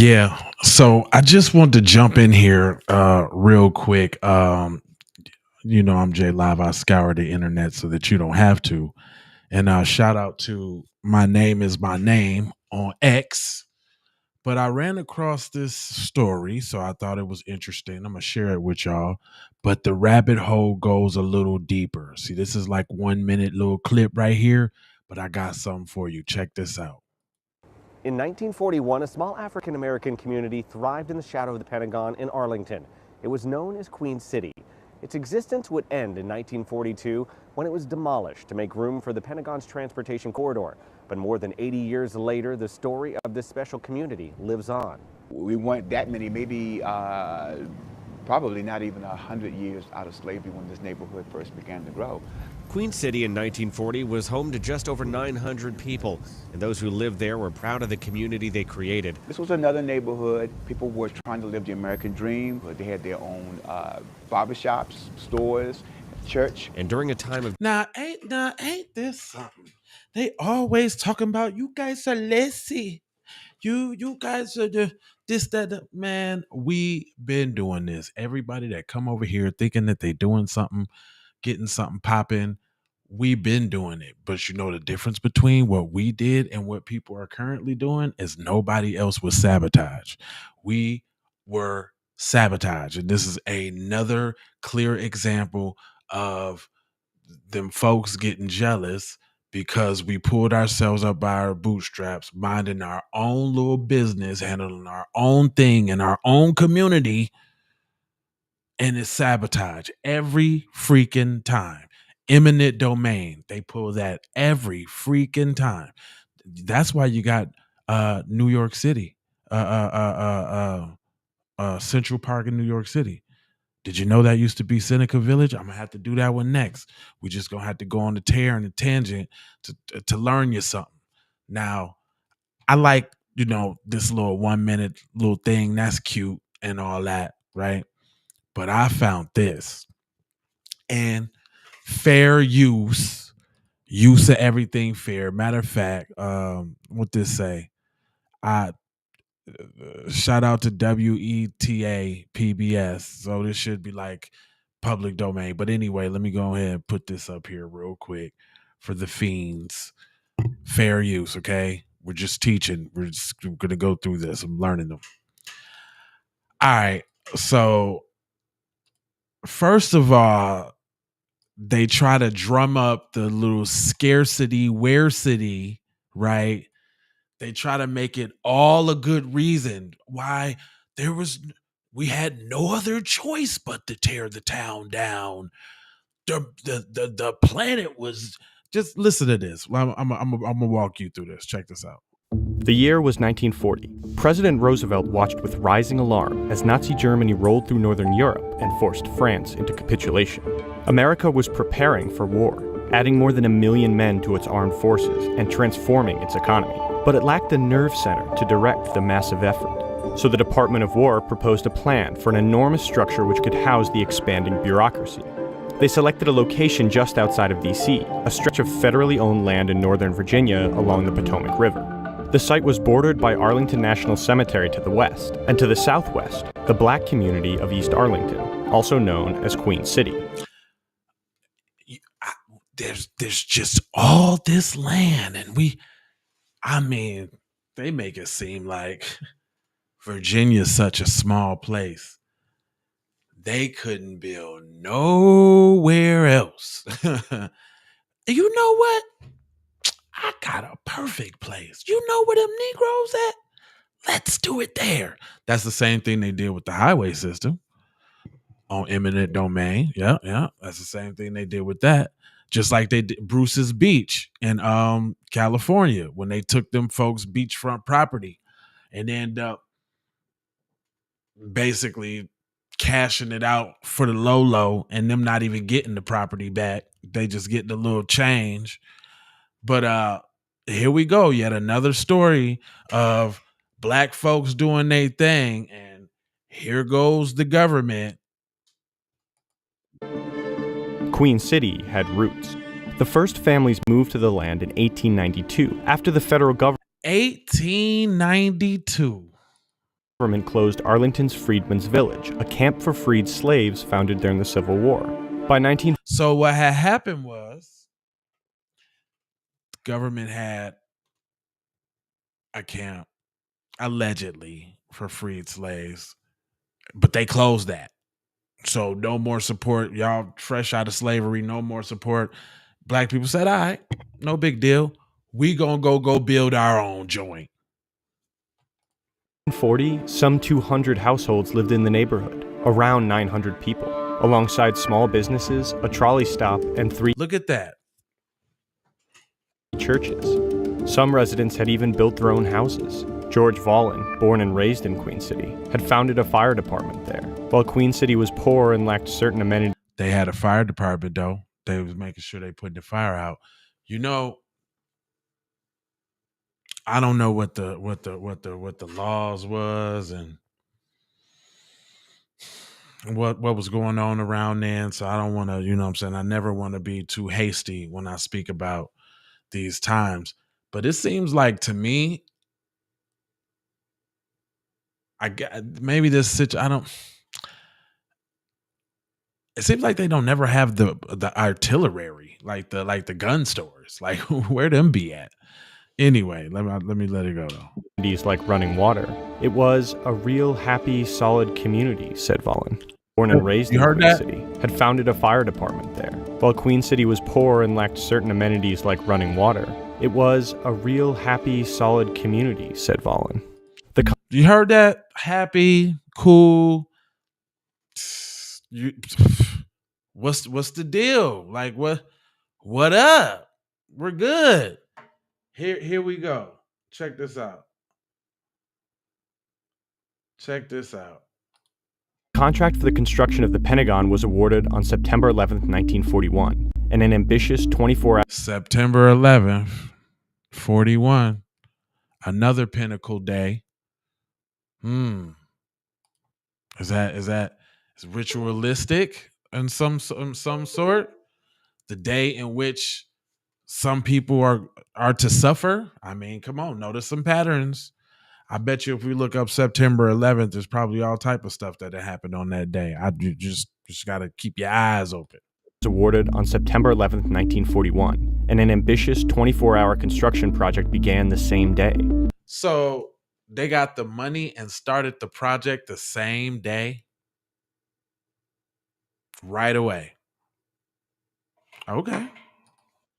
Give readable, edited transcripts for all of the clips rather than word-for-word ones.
Yeah. So I just want to jump in here real quick. I'm Jay Live. I scour the internet so that you don't have to. And shout out to My Name Is My Name on X. But I ran across this story, so I thought it was interesting. I'm gonna share it with y'all. But the rabbit hole goes a little deeper. See, this is like 1 minute little clip right here, but I got something for you. Check this out. In 1941, a small African American community thrived in the shadow of the Pentagon in Arlington. It was known as Queen City. Its existence would end in 1942 when it was demolished to make room for the Pentagon's transportation corridor. But more than 80 years later, the story of this special community lives on. We weren't that many, maybe probably not even 100 years out of slavery when this neighborhood first began to grow. Queen City in 1940 was home to just over 900 people, and those who lived there were proud of the community they created. This was another neighborhood. People were trying to live the American dream, but they had their own barbershops, stores, church. And during a time of Ain't this something? They always talking about you guys are lazy. You guys are this, man. We been doing this. Everybody that come over here thinking that they doing something, getting something popping, we been doing it. But you know the difference between what we did and what people are currently doing is nobody else was sabotage. We were sabotage. And this is another clear example of them folks getting jealous because we pulled ourselves up by our bootstraps, minding our own little business, handling our own thing in our own community, and it's sabotage every freaking time. Eminent domain, they pull that every freaking time. That's why you got New York City, Central Park in New York City. Did you know that used to be Seneca Village? I'm gonna have to do that one next. We just gonna have to go on the tear and the tangent to learn you something. Now, I like this little 1 minute little thing. That's cute and all that, right? But I found this, and fair use of everything fair. Matter of fact, what this say? I shout out to WETA PBS. So this should be like public domain. But anyway, let me go ahead and put this up here real quick for the fiends. Fair use, okay? We're just teaching. We're just gonna go through this. I'm learning them. All right. So first of all, they try to drum up the little scarcity, city, right? They try to make it all a good reason why we had no other choice but to tear the town down. The planet was just listen to this. I'm gonna walk you through this. Check this out. The year was 1940. President Roosevelt watched with rising alarm as Nazi Germany rolled through northern Europe and forced France into capitulation. America was preparing for war, adding more than 1 million men to its armed forces and transforming its economy. But it lacked the nerve center to direct the massive effort. So the Department of War proposed a plan for an enormous structure which could house the expanding bureaucracy. They selected a location just outside of D.C., a stretch of federally owned land in northern Virginia along the Potomac River. The site was bordered by Arlington National Cemetery to the west, and to the southwest, the black community of East Arlington, also known as Queen City. There's just all this land, and they make it seem like Virginia's such a small place. They couldn't build nowhere else. You know what? I got a perfect place. You know where them Negroes at? Let's do it there. That's the same thing they did with the highway system on eminent domain. Yeah. That's the same thing they did with that. Just like they did Bruce's Beach in California when they took them folks' beachfront property and end up basically cashing it out for the low and them not even getting the property back. They just getting a little change. But here we go. Yet another story of black folks doing their thing. And here goes the government. Queen City had roots. The first families moved to the land in 1892 after the federal government. 1892. government closed Arlington's Freedmen's Village, a camp for freed slaves founded during the Civil War. By 19... So what had happened was the government had a camp allegedly for freed slaves, but they closed that. So no more support. Y'all fresh out of slavery, no more support. Black people said, all right, no big deal. We gonna go build our own joint. In 1940, some 200 households lived in the neighborhood, around 900 people, alongside small businesses, a trolley stop, and 3 Look at that. churches. Some residents had even built their own houses. George Volin, born and raised in Queen City, had founded a fire department there. While Queen City was poor and lacked certain amenities, They had a fire department though. They was making sure they put the fire out. You know, I don't know what the laws was and what was going on around then. So I don't want to, you know what I'm saying? I never want to be too hasty when I speak about these times. But it seems like to me, maybe this situation, I don't. It seems like they don't never have the artillery, like the gun stores. Like where them be at? Anyway, let me let it go though. like running water. It was a real happy, solid community, said Volin. Born and raised in Queen City, had founded a fire department there. While Queen City was poor and lacked certain amenities like running water, it was a real happy, solid community, said Volin. You heard that? Happy, cool. What's the deal? Like what up? We're good. Here we go. Check this out. Contract for the construction of the Pentagon was awarded on September 11th, 1941, and an ambitious 24-hour... September 11th, 41. Another pinnacle day. Is that ritualistic in some sort? The day in which some people are to suffer? I mean, come on, notice some patterns. I bet you if we look up September 11th, there's probably all type of stuff that happened on that day. You just got to keep your eyes open. Was awarded on September 11th, 1941, and an ambitious 24-hour construction project began the same day. So they got the money and started the project the same day? Right away. Okay.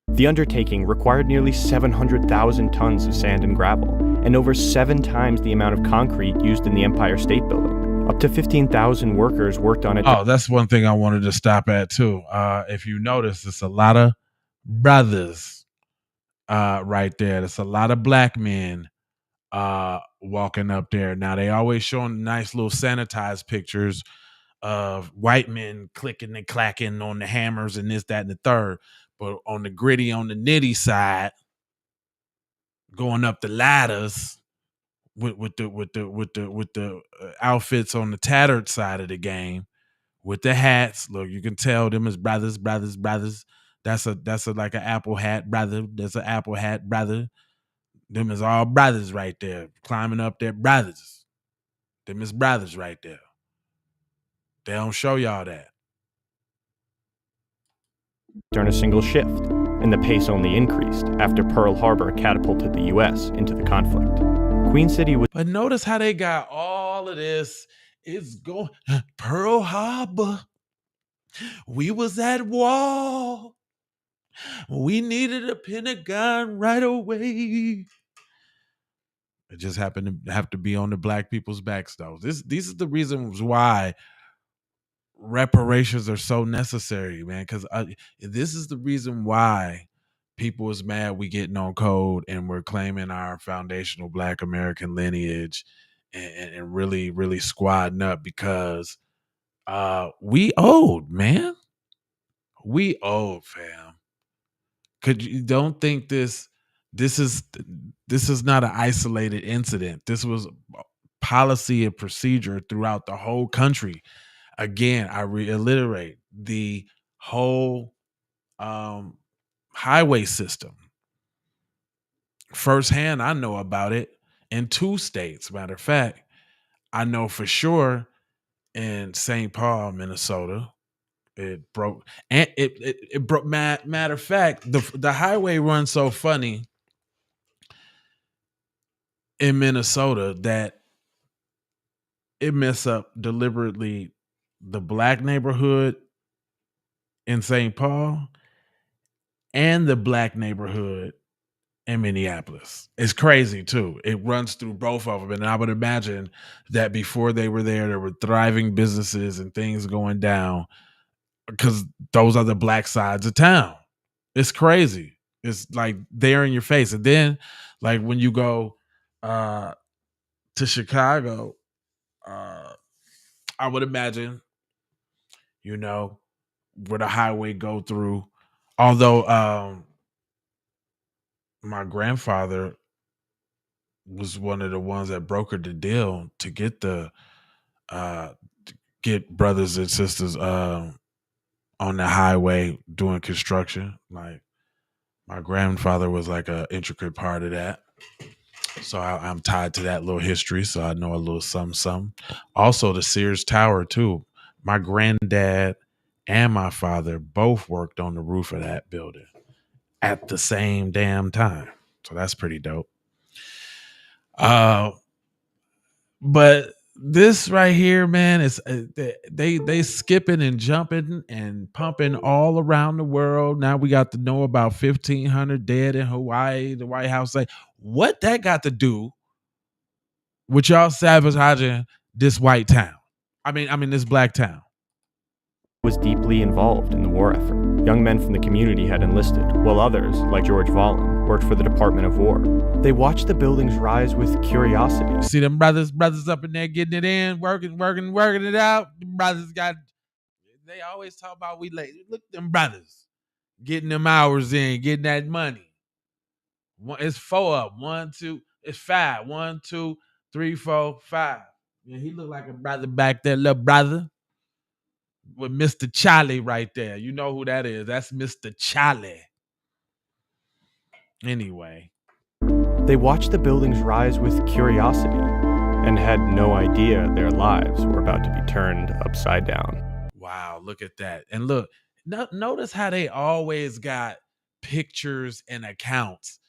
The undertaking required nearly 700,000 tons of sand and gravel, and over 7 times the amount of concrete used in the Empire State Building. Up to 15,000 workers worked on it. Oh, that's one thing I wanted to stop at too. If you notice, it's a lot of brothers right there. There's a lot of black men walking up there. Now, they always showing nice little sanitized pictures of white men clicking and clacking on the hammers and this, that, and the third. But on the gritty, on the nitty side, going up the ladders with the outfits on the tattered side of the game, with the hats. Look, you can tell them as brothers. That's a like an apple hat brother. There's an apple hat brother. Them is all brothers right there, climbing up their brothers. Them is brothers right there. They don't show y'all that. During a single shift, and the pace only increased after Pearl Harbor catapulted the U.S. into the conflict. Queen City was... But notice how they got all of this. It's going Pearl Harbor. We was at war. We needed a Pentagon right away. It just happened to have to be on the black people's backs, though. These are the reasons why reparations are so necessary, man. Because this is the reason why people is mad we getting on code and we're claiming our foundational Black American lineage and really, really squadding up, because we owed, man. We owed, fam. You don't think this is not an isolated incident. This was policy and procedure throughout the whole country. Again, I reiterate, the whole highway system. Firsthand, I know about it in 2 states. Matter of fact, I know for sure in St. Paul, Minnesota, it broke, and it broke. Matter of fact, the highway runs so funny in Minnesota that it mess up deliberately the black neighborhood in St. Paul and the black neighborhood in Minneapolis. It's crazy too. It runs through both of them. And I would imagine that before they were there were thriving businesses and things going down because those are the black sides of town. It's crazy. It's like there in your face. And then like when you go to Chicago, I would imagine, you know, where the highway go through. Although my grandfather was one of the ones that brokered the deal to get the uh get brothers and sisters on the highway doing construction. Like my grandfather was like a intricate part of that. So I'm tied to that little history. So I know a little something. Also the Sears Tower too. My granddad and my father both worked on the roof of that building at the same damn time. So that's pretty dope. But this right here, man, is they skipping and jumping and pumping all around the world. Now we got to know about 1,500 dead in Hawaii. The White House say what that got to do with y'all sabotaging this white town. I mean this black town. Was deeply involved in the war effort. Young men from the community had enlisted, while others, like George Volin, worked for the Department of War. They watched the buildings rise with curiosity. See them brothers up in there getting it in, working it out. Them brothers they always talk about we late. Look them brothers getting them hours in, getting that money. It's 4 up. 1, 2, it's 5. 1, 2, 3, 4, 5. Yeah, he looked like a brother back there, little brother. With Mr. Charlie right there. You know who that is. That's Mr. Charlie. Anyway. They watched the buildings rise with curiosity and had no idea their lives were about to be turned upside down. Wow, look at that. And look, notice how they always got pictures and accounts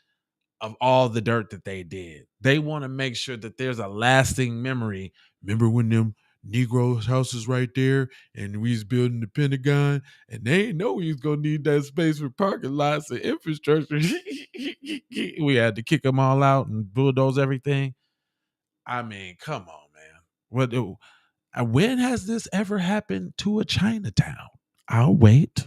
of all the dirt that they did. They want to make sure that there's a lasting memory. Remember when them Negroes' houses right there and we was building the Pentagon and they didn't know we was going to need that space for parking lots and infrastructure. We had to kick them all out and bulldoze everything. I mean, come on, man. When has this ever happened to a Chinatown? I'll wait.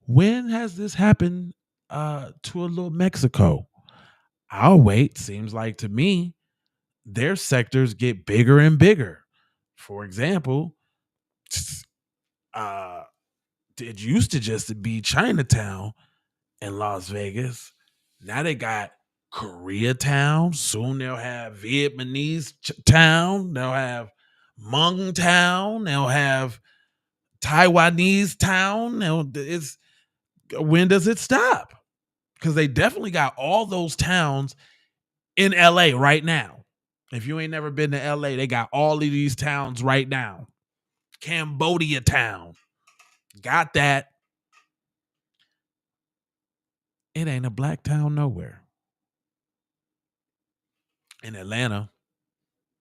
When has this happened to a little Mexico? I'll wait. Seems like to me, their sectors get bigger and bigger. For example, it used to just be Chinatown in Las Vegas. Now they got Koreatown. Soon they'll have Vietnamese town. They'll have Hmong town. They'll have Taiwanese town. When does it stop? Because they definitely got all those towns in LA right now. If you ain't never been to LA, they got all of these towns right now. Cambodia town. Got that. It ain't a black town nowhere. In Atlanta,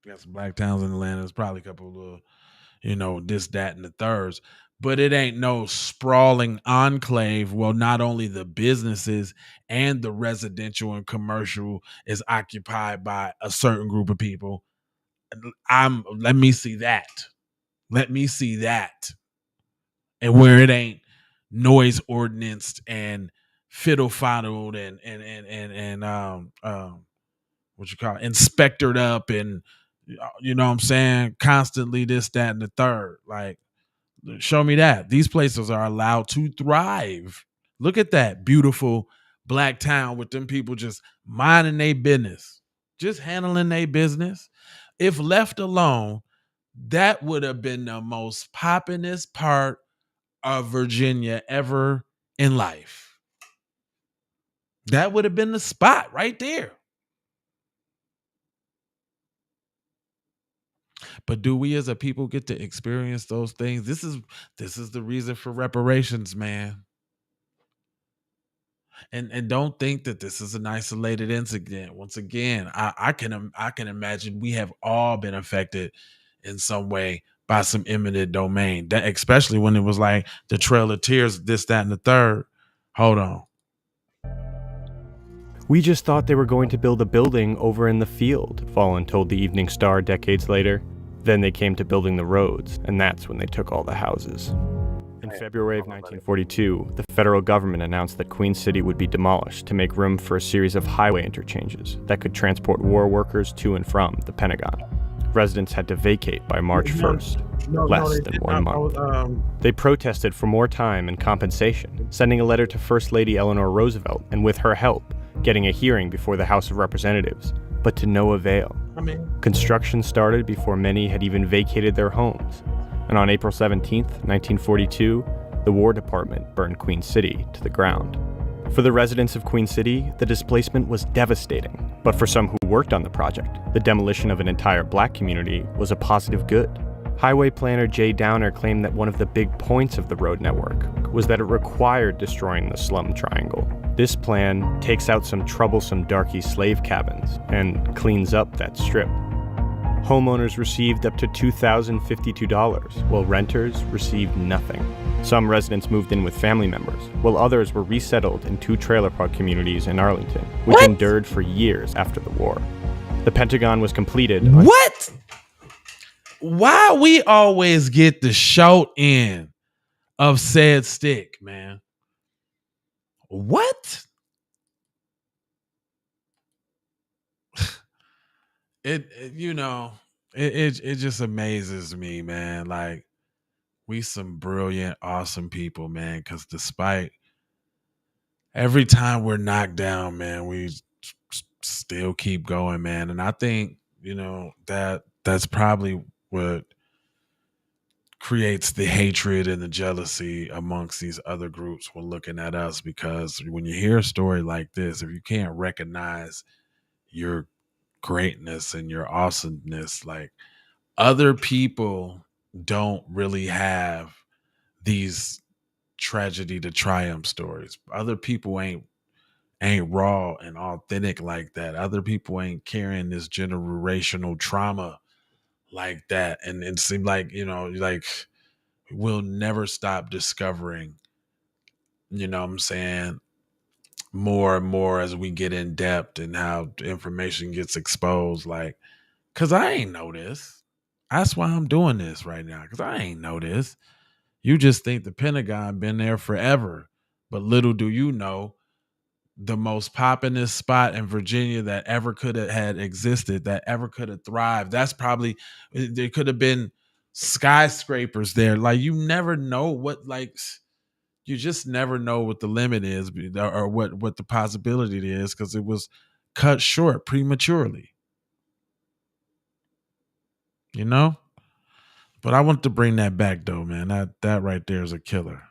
got some black towns in Atlanta. There's probably a couple of little, this, that, and the thirds. But it ain't no sprawling enclave. Well, not only the businesses and the residential and commercial is occupied by a certain group of people. Let me see that. Let me see that. And where it ain't noise ordinanced and fiddle faddled and what you call it, inspectored up and you know what I'm saying, constantly this, that, and the third. Like, show me that. These places are allowed to thrive. Look at that beautiful black town with them people just minding their business, just handling their business. If left alone, that would have been the most poppinest part of Virginia ever in life. That would have been the spot right there. But do we as a people get to experience those things? This is the reason for reparations, man. And don't think that this is an isolated incident. Once again, I can imagine we have all been affected in some way by some eminent domain. That especially when it was like the Trail of Tears, this, that, and the third. Hold on. We just thought they were going to build a building over in the field, Fallon told the Evening Star decades later. Then they came to building the roads, and that's when they took all the houses. In February of 1942, the federal government announced that Queen City would be demolished to make room for a series of highway interchanges that could transport war workers to and from the Pentagon. Residents had to vacate by March 1st, less than 1 month. They protested for more time and compensation, sending a letter to First Lady Eleanor Roosevelt, and with her help, getting a hearing before the House of Representatives, but to no avail. Construction started before many had even vacated their homes. And on April 17th, 1942, the War Department burned Queen City to the ground. For the residents of Queen City, the displacement was devastating. But for some who worked on the project, the demolition of an entire black community was a positive good. Highway planner Jay Downer claimed that one of the big points of the road network was that it required destroying the slum triangle. This plan takes out some troublesome darky slave cabins and cleans up that strip. Homeowners received up to $2,052, while renters received nothing. Some residents moved in with family members, while others were resettled in 2 trailer park communities in Arlington, which endured for years after the war. The Pentagon was completed on— What? Why we always get the short end of said stick, man? What? It just amazes me, man. Like, we some brilliant, awesome people, man. Because despite every time we're knocked down, man, we still keep going, man. And I think that's probably what creates the hatred and the jealousy amongst these other groups when looking at us. Because when you hear a story like this, if you can't recognize your greatness and your awesomeness, like, other people don't really have these tragedy to triumph stories. Other people ain't raw and authentic like that. Other people ain't carrying this generational trauma like that. And it seemed like, like, we'll never stop discovering, what I'm saying, more and more as we get in depth and how information gets exposed. Like, cause I ain't know this. That's why I'm doing this right now. Cause I ain't know this. You just think the Pentagon been there forever. But little do you know, the most poppinest spot in Virginia that ever could have had existed, that ever could have thrived. That's probably, there could have been skyscrapers there. Like, you never know what, like, you just never know what the limit is, or what the possibility is, because it was cut short prematurely. You know? But I want to bring that back though, man. That right there is a killer.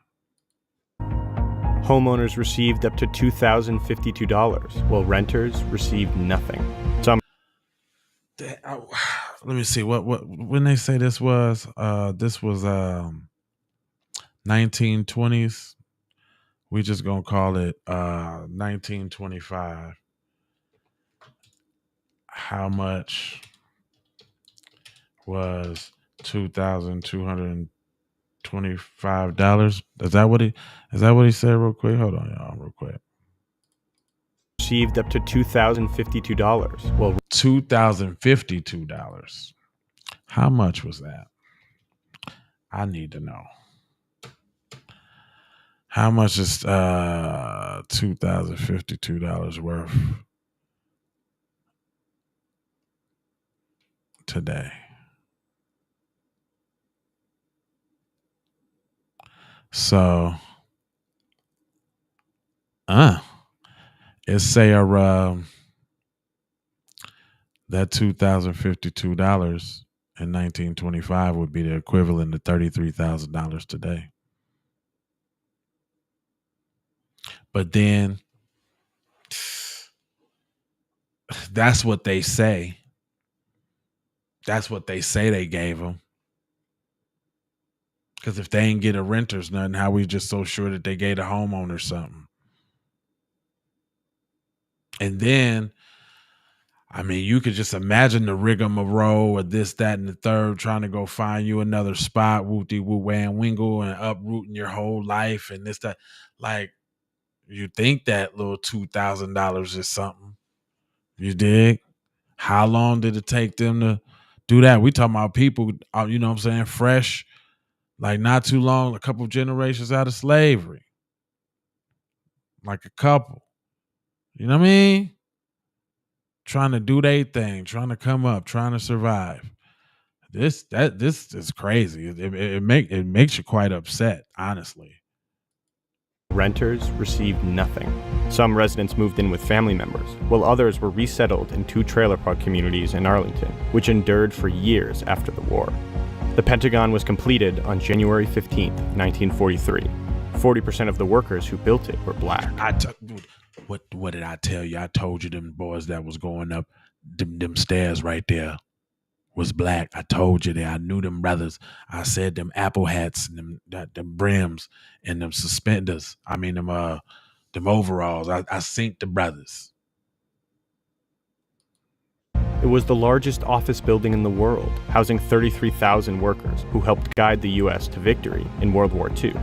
Homeowners received up to $2,052, while renters received nothing. Let me see what when they say this was 1920s. We just gonna call it 1925. How much was $2,225? Is that what he said? Real quick, hold on, y'all, real quick. Received up to $2,052. Well, $2,052. How much was that? I need to know. How much is $2,052 worth today? So, it's say that $2,052 in 1925 would be the equivalent to $33,000 today. But then that's what they say. That's what they say they gave them. Because if they ain't get a renter's nothing, how we just so sure that they gave a homeowner something? And then, I mean, you could just imagine the rigmarole of this, that, and the third, trying to go find you another spot, woo-dee-woo, and wingle, and uprooting your whole life and this, that. Like, you think that little $2,000 is something. You dig? How long did it take them to do that? We talking about people, you know what I'm saying, fresh, like not too long, a couple of generations out of slavery. Like a couple. You know what I mean? Trying to do their thing, trying to come up, trying to survive. This is crazy. It makes you quite upset, honestly. Renters received nothing. Some residents moved in with family members, while others were resettled in 2 trailer park communities in Arlington, which endured for years after the war. The Pentagon was completed on January 15, 1943. 40% of the workers who built it were black. What did I tell you? I told you them boys that was going up them stairs right there was black. I told you that. I knew them brothers. I said them apple hats and them brims and them suspenders. I mean them overalls. I seen the brothers. It was the largest office building in the world, housing 33,000 workers who helped guide the U.S. to victory in World War II.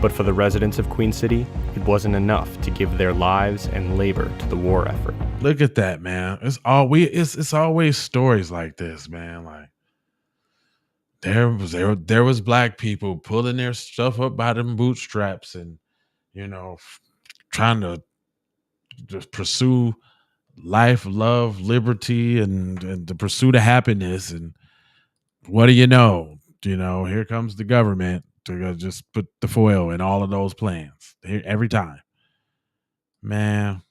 But for the residents of Queen City, it wasn't enough to give their lives and labor to the war effort. Look at that, man. It's always stories like this, man. Like there was black people pulling their stuff up by them bootstraps and, you know, trying to just pursue life, love, liberty, and the pursuit of happiness. And what do you know? You know, here comes the government to just put the foil in all of those plans every time. Man,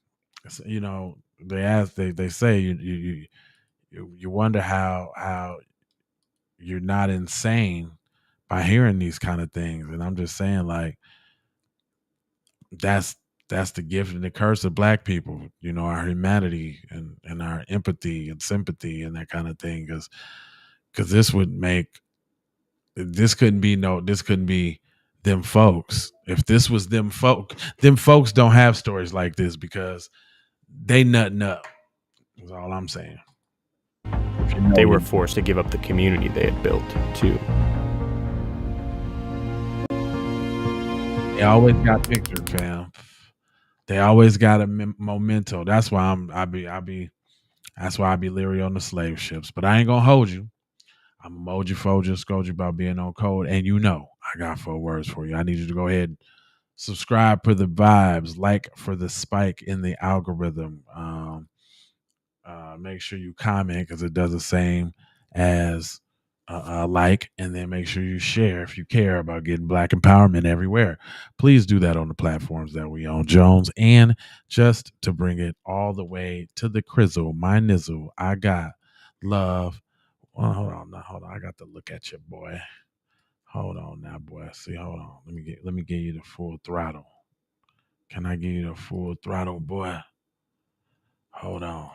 you know, they say you wonder how you're not insane by hearing these kind of things. And I'm just saying, like, that's the gift and the curse of black people, you know, our humanity and our empathy and sympathy and that kind of thing. Because this couldn't be them folks. If this was them folks don't have stories like this because they nutting up. That's all I'm saying. They were forced to give up the community they had built, too. They always got pictured, fam. They always got a memento. That's why that's why I be leery on the slave ships. But I ain't gonna hold you. I'm emoji Foja, scold you about being on code. And you know, I got 4 words for you. I need you to go ahead and subscribe for the vibes, like for the spike in the algorithm. Make sure you comment because it does the same as like, and then make sure you share if you care about getting black empowerment everywhere. Please do that on the platforms that we own, Jones. And just to bring it all the way to the crizzle, my nizzle, I got love. Well, hold on. I got to look at you, boy. Hold on now, boy. See, hold on. Let me give you the full throttle. Can I give you the full throttle, boy? Hold on.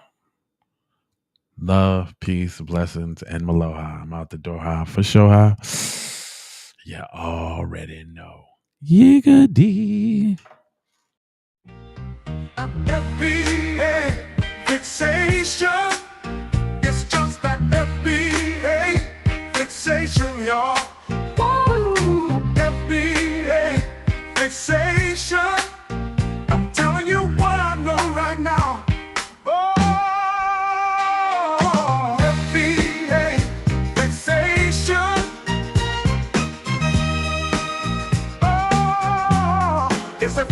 Love, peace, blessings, and maloha. I'm out the door, ha. For sure, ha. You already know. Yiggity. FBA fixation. It's just that FBA fixation, y'all. Woo! FBA fixation. I'm telling you what I know right now. Oh, FBA fixation. Oh, it's a